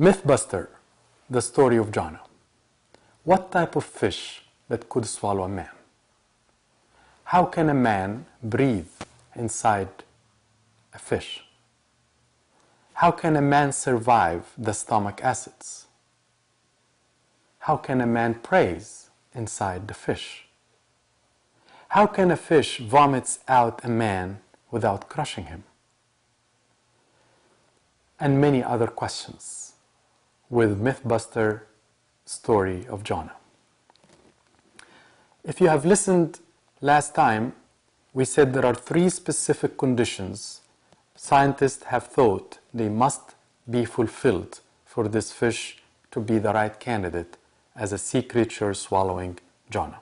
Mythbuster, the story of Jonah. What type of fish that could swallow a man? How can a man breathe inside a fish? How can a man survive the stomach acids? How can a man praise inside the fish? How can a fish vomit out a man without crushing him? And many other questions with Mythbuster story of Jonah. If you have listened last time, we said there are 3 specific conditions scientists have thought they must be fulfilled for this fish to be the right candidate as a sea creature swallowing Jonah.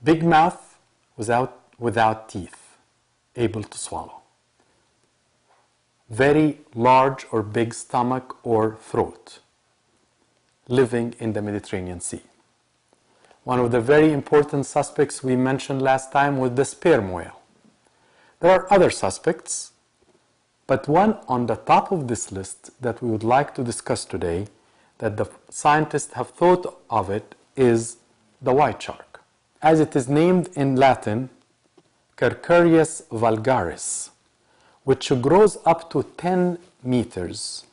Big mouth without teeth, able to swallow. Very large or big stomach or throat, living in the Mediterranean Sea. One of the very important suspects we mentioned last time was the sperm whale. There are other suspects, but one on the top of this list that we would like to discuss today, that the scientists have thought of it, is the white shark. As it is named in Latin, Cercarius vulgaris, which grows up to 10 meters.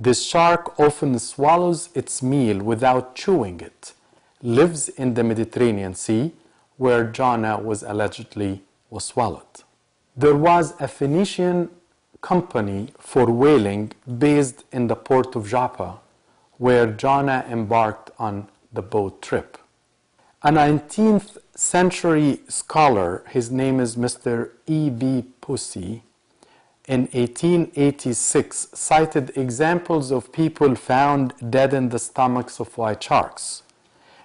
This shark often swallows its meal without chewing it, lives in the Mediterranean Sea, where Jonah was allegedly swallowed. There was a Phoenician company for whaling based in the port of Joppa, where Jonah embarked on the boat trip. A 19th century scholar, his name is Mr. E.B. Pusey, in 1886 cited examples of people found dead in the stomachs of white sharks.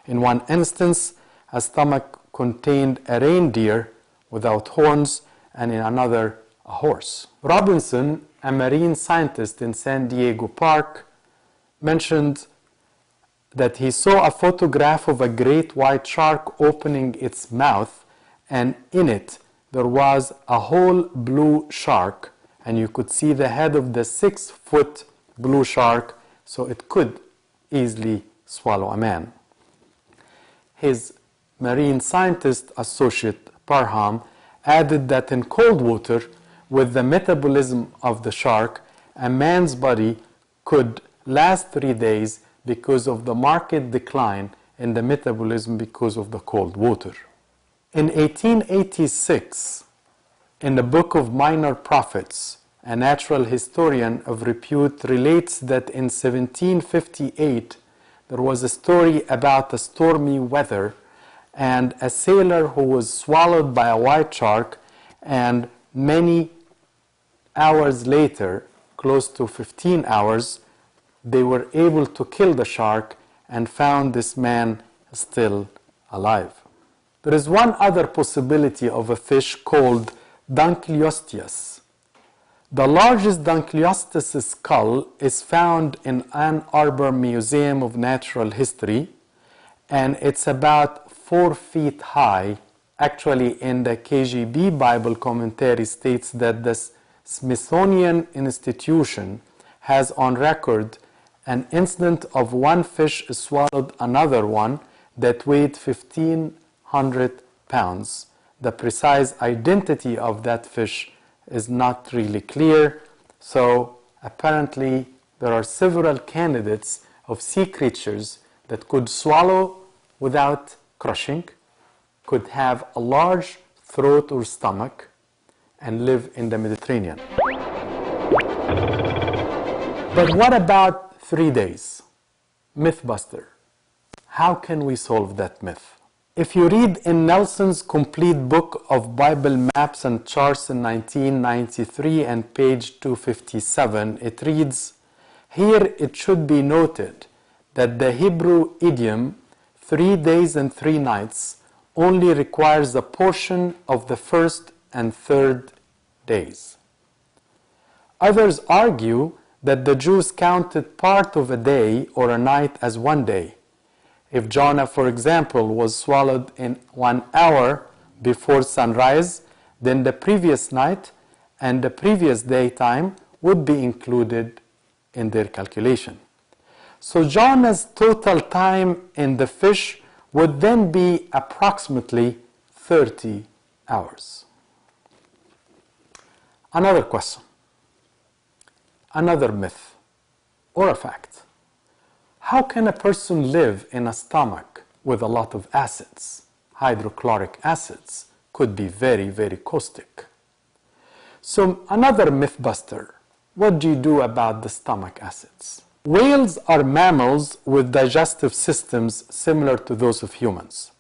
In one instance, a stomach contained a reindeer without horns, and in another, a horse. Robinson, a marine scientist in San Diego Park, mentioned that he saw a photograph of a great white shark opening its mouth, and in it there was a whole blue shark, and you could see the head of the 6-foot blue shark, so it could easily swallow a man. His marine scientist associate Parham added that in cold water, with the metabolism of the shark, a man's body could last 3 days because of the marked decline in the metabolism because of the cold water. In 1886, in the Book of Minor Prophets, a natural historian of repute relates that in 1758 there was a story about a stormy weather and a sailor who was swallowed by a white shark, and many hours later, close to 15 hours, they were able to kill the shark and found this man still alive. There is one other possibility of a fish called Dunkleosteus. The largest Dunkleosteus skull is found in Ann Arbor Museum of Natural History, and it's about 4 feet high. Actually, in the KJV Bible commentary states that the Smithsonian Institution has on record an incident of one fish swallowed another one that weighed 1,500 pounds. The precise identity of that fish is not really clear, so apparently there are several candidates of sea creatures that could swallow without crushing, could have a large throat or stomach, and live in the Mediterranean. But what about 3 days? Mythbuster. How can we solve that myth? If you read in Nelson's complete book of Bible maps and charts in 1993 and page 257, it reads, "Here it should be noted that the Hebrew idiom 3 days and 3 nights only requires a portion of the first and third days." Others argue that the Jews counted part of a day or a night as one day. If Jonah, for example, was swallowed in 1 hour before sunrise, then the previous night and the previous daytime would be included in their calculation. So Jonah's total time in the fish would then be approximately 30 hours. Another question, another myth or a fact. How can a person live in a stomach with a lot of acids? Hydrochloric acids could be very, very caustic. So another myth buster. What do you do about the stomach acids? Whales are mammals with digestive systems similar to those of humans.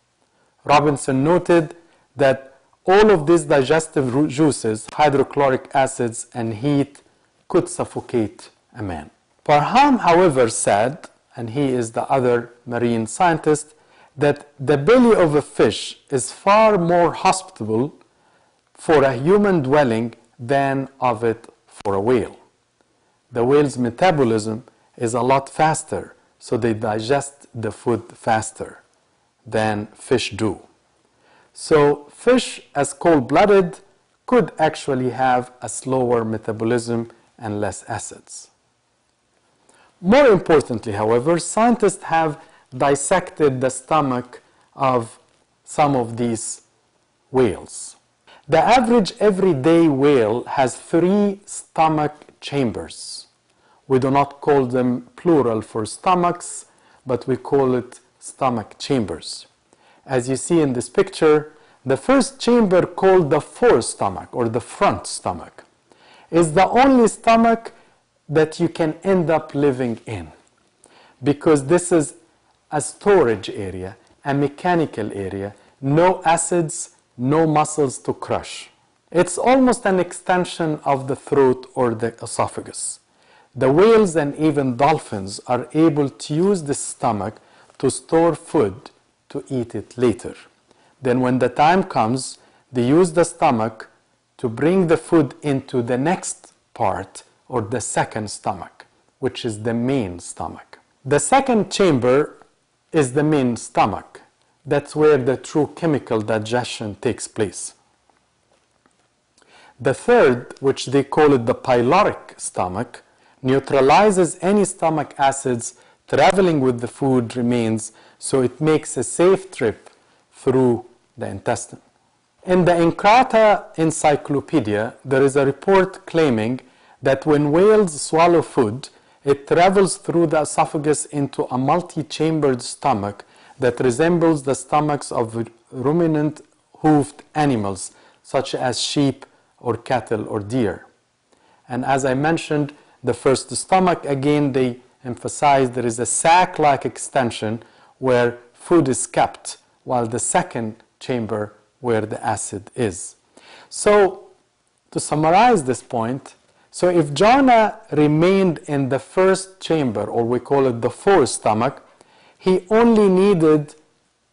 Robinson noted that all of these digestive juices, hydrochloric acids and heat, could suffocate a man. Parham, however, said, and he is the other marine scientist, that the belly of a fish is far more hospitable for a human dwelling than of it for a whale. The whale's metabolism is a lot faster, so they digest the food faster than fish do. So fish, as cold-blooded, could actually have a slower metabolism and less acids. More importantly, however, scientists have dissected the stomach of some of these whales. The average everyday whale has 3 stomach chambers. We do not call them plural for stomachs, but we call it stomach chambers. As you see in this picture, the first chamber, called the forestomach or the front stomach, is the only stomach that you can end up living in, because this is a storage area, a mechanical area, no acids, no muscles to crush. It's almost an extension of the throat or the esophagus. The whales and even dolphins are able to use the stomach to store food to eat it later. Then when the time comes, they use the stomach to bring the food into the next part, or the second stomach, which is the main stomach. The second chamber is the main stomach. That's where the true chemical digestion takes place. The third, which they call it the pyloric stomach, neutralizes any stomach acids traveling with the food remains, so it makes a safe trip through the intestine. In the Encarta Encyclopedia, there is a report claiming that when whales swallow food, it travels through the esophagus into a multi-chambered stomach that resembles the stomachs of ruminant hoofed animals such as sheep or cattle or deer. And as I mentioned, the first stomach, again, they emphasize there is a sac-like extension where food is kept, while the second chamber where the acid is. So, to summarize this point, so if Jonah remained in the first chamber, or we call it the forestomach, he only needed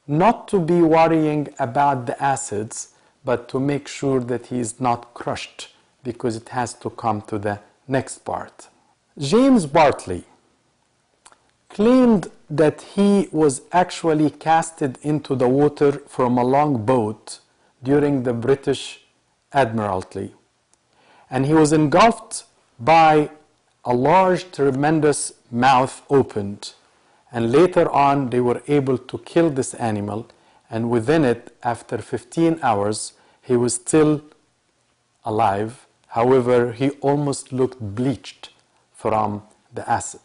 not to be worrying about the acids, but to make sure that he is not crushed, because it has to come to the next part. James Bartley claimed that he was actually casted into the water from a long boat during the British Admiralty, and he was engulfed by a large, tremendous mouth opened, and later on they were able to kill this animal, and within it, after 15 hours, he was still alive. However, he almost looked bleached from the acid.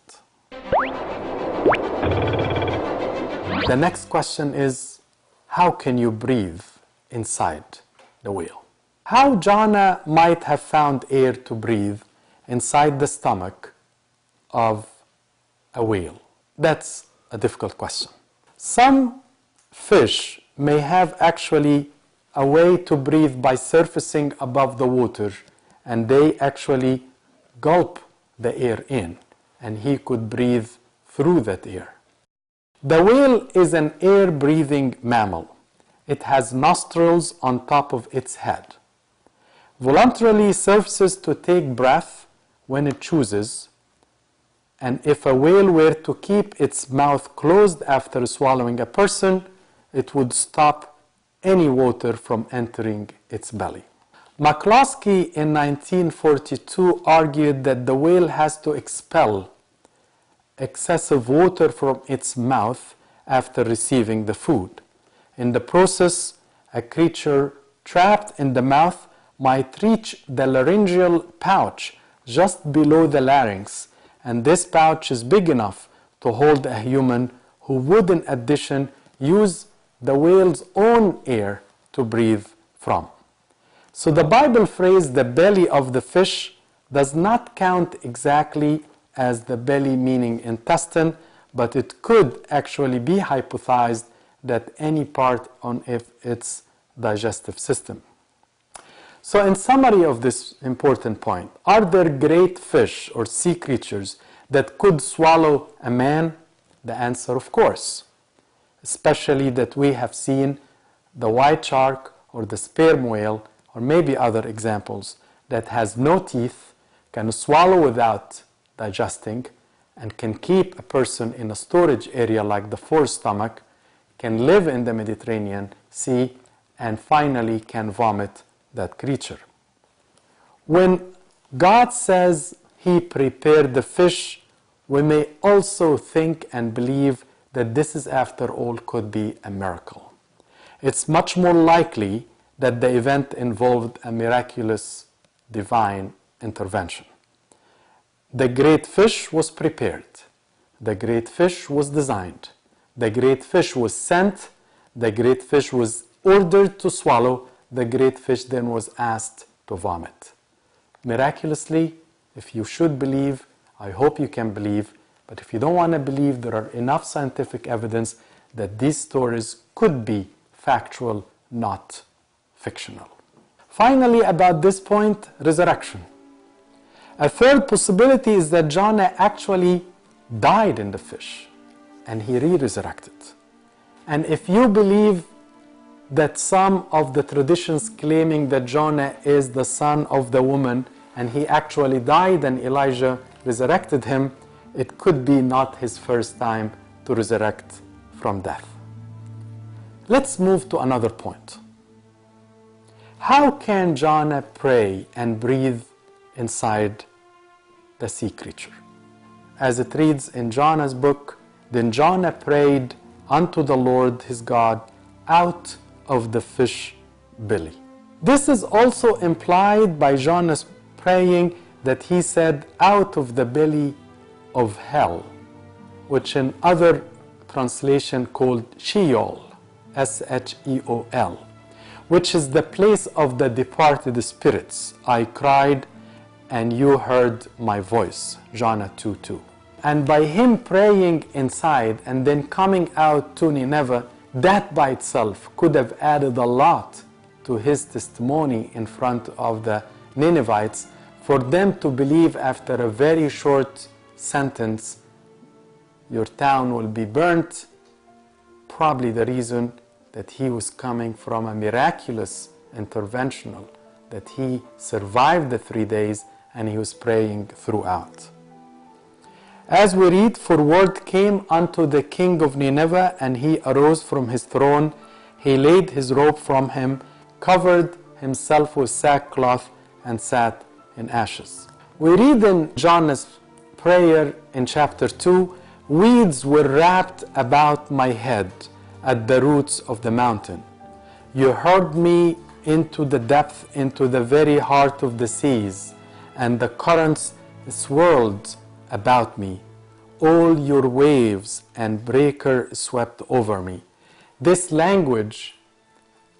The next question is, how can you breathe inside the whale? How Jonah might have found air to breathe inside the stomach of a whale? That's a difficult question. Some fish may have actually a way to breathe by surfacing above the water, and they actually gulp the air in, and he could breathe through that air. The whale is an air-breathing mammal. It has nostrils on top of its head. Voluntarily surfaces to take breath when it chooses, and if a whale were to keep its mouth closed after swallowing a person, it would stop any water from entering its belly. McCloskey in 1942 argued that the whale has to expel excessive water from its mouth after receiving the food. In the process, a creature trapped in the mouth might reach the laryngeal pouch just below the larynx, and this pouch is big enough to hold a human who would in addition use the whale's own air to breathe from. So the Bible phrase, the belly of the fish, does not count exactly as the belly meaning intestine, but it could actually be hypothesized that any part on its digestive system. So in summary of this important point, are there great fish or sea creatures that could swallow a man? The answer, of course. Especially that we have seen the white shark or the sperm whale, or maybe other examples, that has no teeth, can swallow without digesting, and can keep a person in a storage area like the forestomach, can live in the Mediterranean Sea, and finally can vomit that creature. When God says He prepared the fish, we may also think and believe that this is, after all, could be a miracle. It's much more likely that the event involved a miraculous divine intervention. The great fish was prepared. The great fish was designed. The great fish was sent. The great fish was ordered to swallow. The great fish then was asked to vomit. Miraculously, if you should believe, I hope you can believe, but if you don't want to believe, there are enough scientific evidence that these stories could be factual, not fictional. Finally, about this point, resurrection. A third possibility is that Jonah actually died in the fish and he re-resurrected. And if you believe that some of the traditions claiming that Jonah is the son of the woman and he actually died and Elijah resurrected him, it could be not his first time to resurrect from death. Let's move to another point. How can Jonah pray and breathe inside the sea creature? As it reads in Jonah's book, then Jonah prayed unto the Lord his God out of the fish belly. This is also implied by Jonah's praying that he said out of the belly of hell, which in other translation called Sheol, S-H-E-O-L, which is the place of the departed spirits. I cried and you heard my voice, Jonah 2:2. And by him praying inside and then coming out to Nineveh, that by itself could have added a lot to his testimony in front of the Ninevites, for them to believe after a very short sentence, your town will be burnt. Probably the reason that he was coming from a miraculous interventional, that he survived the 3 days and he was praying throughout. As we read, for word came unto the king of Nineveh, and he arose from his throne. He laid his robe from him, covered himself with sackcloth, and sat in ashes. We read in Jonah's prayer in chapter 2, weeds were wrapped about my head at the roots of the mountain. You hurled me into the depth, into the very heart of the seas, and the currents swirled about me. All your waves and breaker swept over me. This language,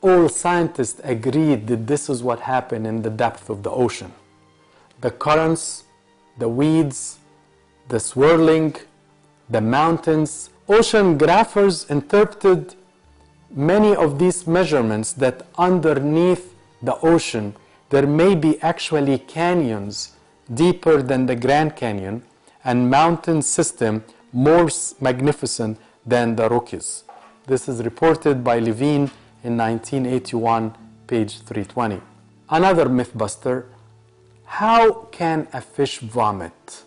all scientists agreed that this is what happened in the depth of the ocean. The currents, the weeds, the swirling, the mountains. Oceanographers interpreted many of these measurements that underneath the ocean there may be actually canyons deeper than the Grand Canyon and mountain system more magnificent than the Rockies. This is reported by Levine in 1981, page 320. Another mythbuster, how can a fish vomit?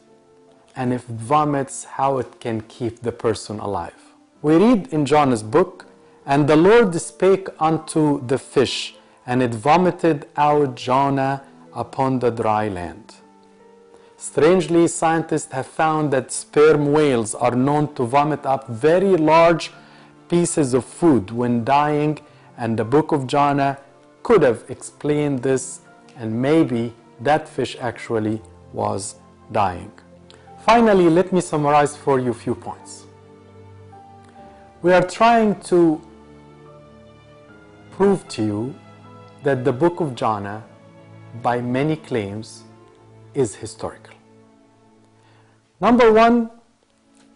And if it vomits, how it can keep the person alive? We read in Jonah's book, and the Lord spake unto the fish, and it vomited out Jonah upon the dry land. Strangely, scientists have found that sperm whales are known to vomit up very large pieces of food when dying, and the book of Jonah could have explained this, and maybe that fish actually was dying. Finally, let me summarize for you a few points. We are trying to prove to you that the book of Jonah, by many claims, is historical. Number one,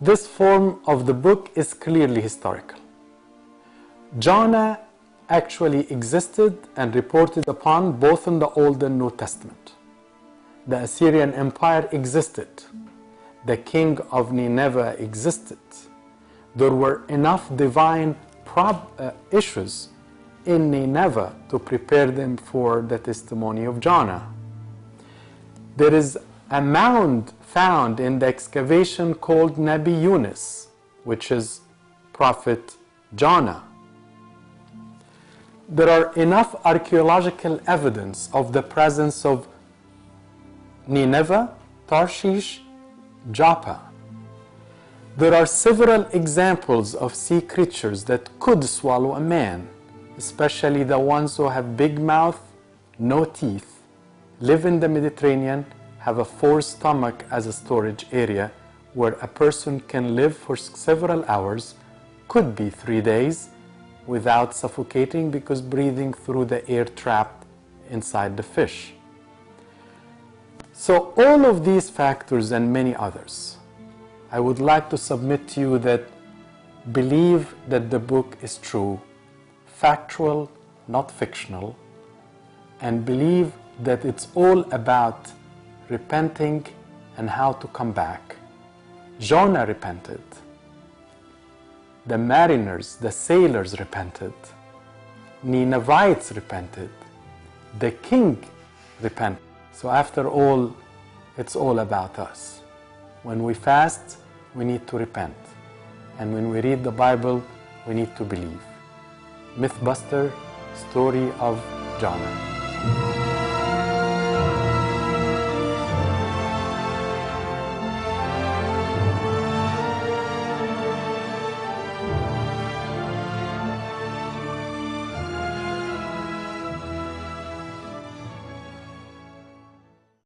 this form of the book is clearly historical. Jonah actually existed and reported upon both in the Old and New Testament. The Assyrian Empire existed. The king of Nineveh existed. There were enough divine issues in Nineveh to prepare them for the testimony of Jonah. There is a mound found in the excavation called Nabi Yunus, which is Prophet Jonah. There are enough archaeological evidence of the presence of Nineveh, Tarshish, Joppa. There are several examples of sea creatures that could swallow a man, especially the ones who have big mouth, no teeth, live in the Mediterranean, have a forestomach as a storage area where a person can live for several hours, could be 3 days, without suffocating because breathing through the air trapped inside the fish. So all of these factors and many others, I would like to submit to you that believe that the book is true, factual, not fictional, and believe that it's all about repenting and how to come back. Jonah repented. The mariners, the sailors repented. Ninevites repented. The king repented. So after all, it's all about us. When we fast, we need to repent. And when we read the Bible, we need to believe. Mythbuster, Story of Jonah.